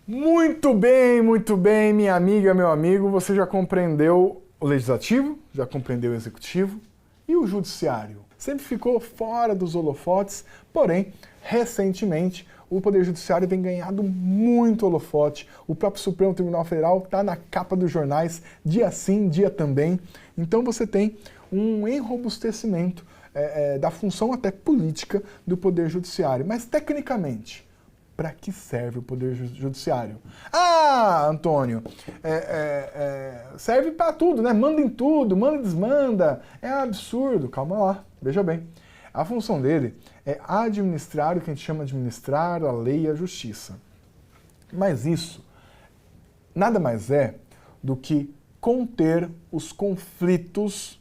Muito bem, minha amiga, meu amigo. Você já compreendeu o legislativo, já compreendeu o executivo e o judiciário. Sempre ficou fora dos holofotes, porém, recentemente, o Poder Judiciário vem ganhando muito holofote. O próprio Supremo Tribunal Federal está na capa dos jornais, dia sim, dia também. Então você tem um enrobustecimento da função até política do Poder Judiciário. Mas, tecnicamente, para que serve o Poder Judiciário? Ah, Antônio, serve para tudo, né? Manda em tudo, manda e desmanda. É absurdo. Calma lá, veja bem. A função dele é administrar o que a gente chama de administrar a lei e a justiça. Mas isso nada mais é do que conter os conflitos.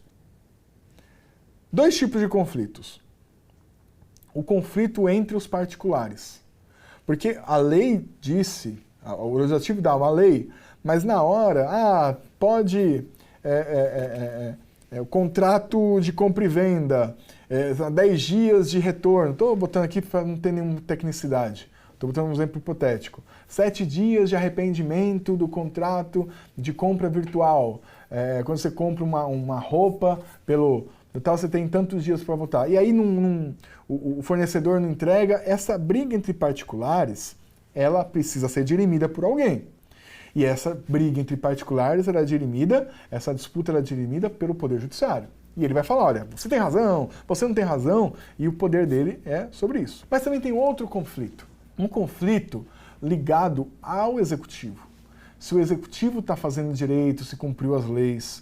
Dois tipos de conflitos. O conflito entre os particulares. Porque a lei disse, o legislativo dá uma lei, mas na hora, pode o contrato de compra e venda, 10 dias de retorno. Estou botando aqui para não ter nenhuma tecnicidade. Estou botando um exemplo hipotético. 7 dias de arrependimento do contrato de compra virtual. Quando você compra uma roupa pelo tal, você tem tantos dias para votar. E aí o fornecedor não entrega. Essa briga entre particulares, ela precisa ser dirimida por alguém. E essa briga entre particulares, essa disputa é dirimida pelo Poder Judiciário. E ele vai falar, olha, você tem razão, você não tem razão, e o poder dele é sobre isso. Mas também tem outro conflito. Um conflito ligado ao Executivo. Se o Executivo está fazendo direito, se cumpriu as leis,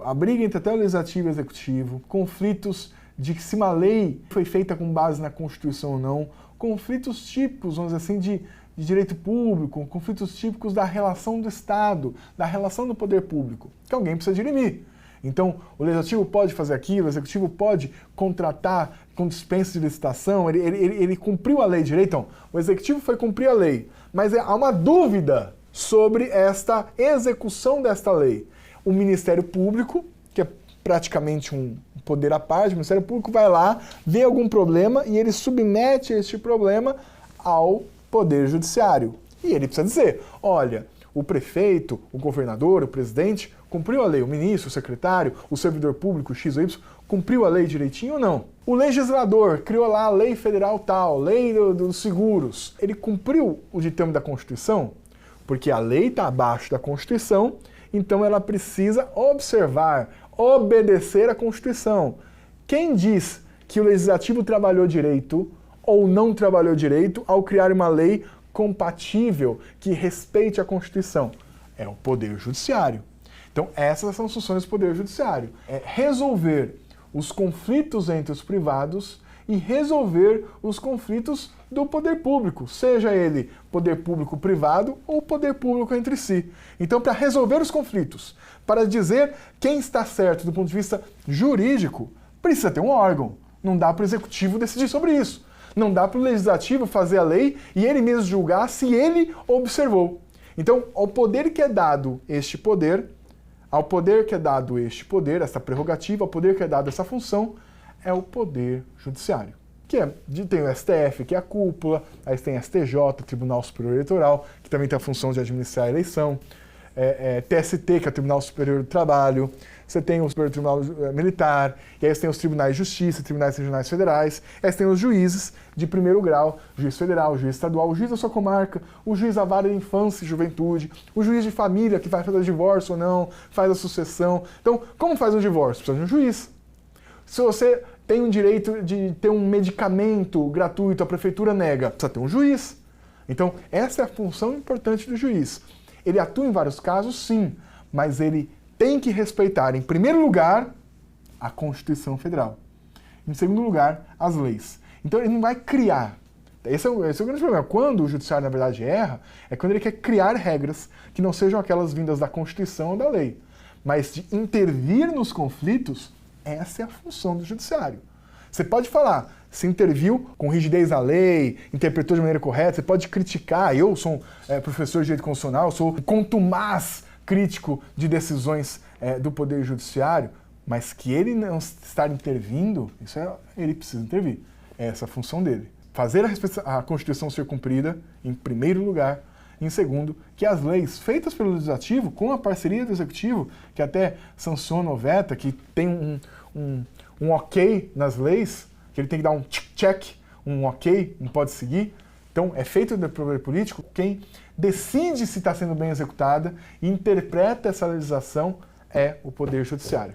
a briga entre até o Legislativo e o Executivo, conflitos de se uma lei foi feita com base na Constituição ou não, conflitos típicos, vamos dizer assim, de direito público, conflitos típicos da relação do Estado, da relação do poder público, que alguém precisa dirimir. Então, o Legislativo pode fazer aquilo, o Executivo pode contratar com dispensa de licitação, ele cumpriu a lei direito. Então, o Executivo foi cumprir a lei, mas há uma dúvida sobre esta execução desta lei. O Ministério Público, que é praticamente um poder à parte, o Ministério Público vai lá, vê algum problema e ele submete este problema ao Poder Judiciário. E ele precisa dizer, olha, o prefeito, o governador, o presidente, cumpriu a lei, o ministro, o secretário, o servidor público, X ou Y, cumpriu a lei direitinho ou não? O legislador criou lá a lei federal tal, lei dos seguros. Ele cumpriu o ditame da Constituição? Porque a lei está abaixo da Constituição, então ela precisa observar, obedecer à Constituição. Quem diz que o Legislativo trabalhou direito ou não trabalhou direito ao criar uma lei compatível que respeite a Constituição? É o Poder Judiciário. Então essas são as funções do Poder Judiciário. É resolver os conflitos entre os privados e resolver os conflitos do poder público, seja ele poder público privado ou poder público entre si. Então, para resolver os conflitos, para dizer quem está certo do ponto de vista jurídico, precisa ter um órgão. Não dá para o Executivo decidir sobre isso. Não dá para o Legislativo fazer a lei e ele mesmo julgar se ele observou. Então, ao poder que é dado este poder, essa prerrogativa, ao poder que é dado essa função, é o Poder Judiciário. Tem o STF, que é a cúpula, aí tem STJ, Tribunal Superior Eleitoral, que também tem a função de administrar a eleição, TST, que é o Tribunal Superior do Trabalho, você tem o Superior Tribunal Militar, e aí você tem os Tribunais de Justiça, Tribunais Regionais Federais, aí você tem os juízes de primeiro grau, juiz federal, juiz estadual, o juiz da sua comarca, o juiz da vara de infância e juventude, o juiz de família, que vai fazer divórcio ou não, faz a sucessão. Então, como faz um divórcio? Precisa de um juiz. Se você tem o direito de ter um medicamento gratuito, a prefeitura nega, precisa ter um juiz. Então, essa é a função importante do juiz. Ele atua em vários casos, sim, mas ele tem que respeitar, em primeiro lugar, a Constituição Federal. Em segundo lugar, as leis. Então, ele não vai criar. Esse é o grande problema. Quando o judiciário, na verdade, erra, é quando ele quer criar regras que não sejam aquelas vindas da Constituição ou da lei. Mas de intervir nos conflitos, essa é a função do judiciário. Você pode falar, se interviu com rigidez na lei, interpretou de maneira correta, você pode criticar. Eu sou professor de direito constitucional, sou um contumaz crítico de decisões do Poder Judiciário, mas que ele não estar intervindo, ele precisa intervir. É essa a função dele. Fazer a Constituição ser cumprida, em primeiro lugar, Em segundo, que as leis feitas pelo Legislativo, com a parceria do Executivo, que até sanciona ou veta, que tem um ok nas leis, que ele tem que dar um check, um ok, não pode seguir. Então, é feito do poder político, quem decide se está sendo bem executada e interpreta essa legislação é o Poder Judiciário.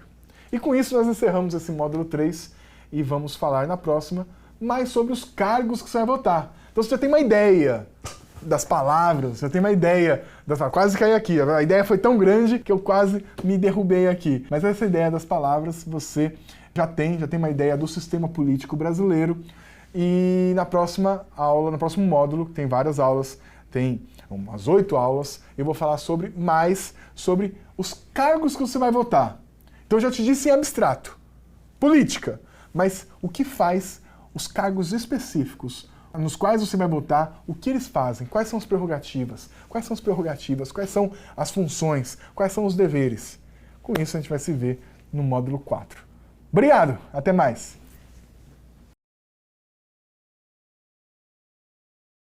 E com isso nós encerramos esse módulo 3 e vamos falar na próxima mais sobre os cargos que você vai votar. Então você já tem uma ideia das palavras, já tem uma ideia das... Quase caí aqui, a ideia foi tão grande que eu quase me derrubei aqui. Mas essa ideia das palavras você já tem uma ideia do sistema político brasileiro. E na próxima aula, no próximo módulo, tem várias aulas, tem umas 8 aulas, eu vou falar mais sobre os cargos que você vai votar. Então eu já te disse em abstrato, política, mas o que faz os cargos específicos nos quais você vai votar, o que eles fazem, quais são as prerrogativas, quais são as funções, quais são os deveres. Com isso a gente vai se ver no módulo 4. Obrigado, até mais!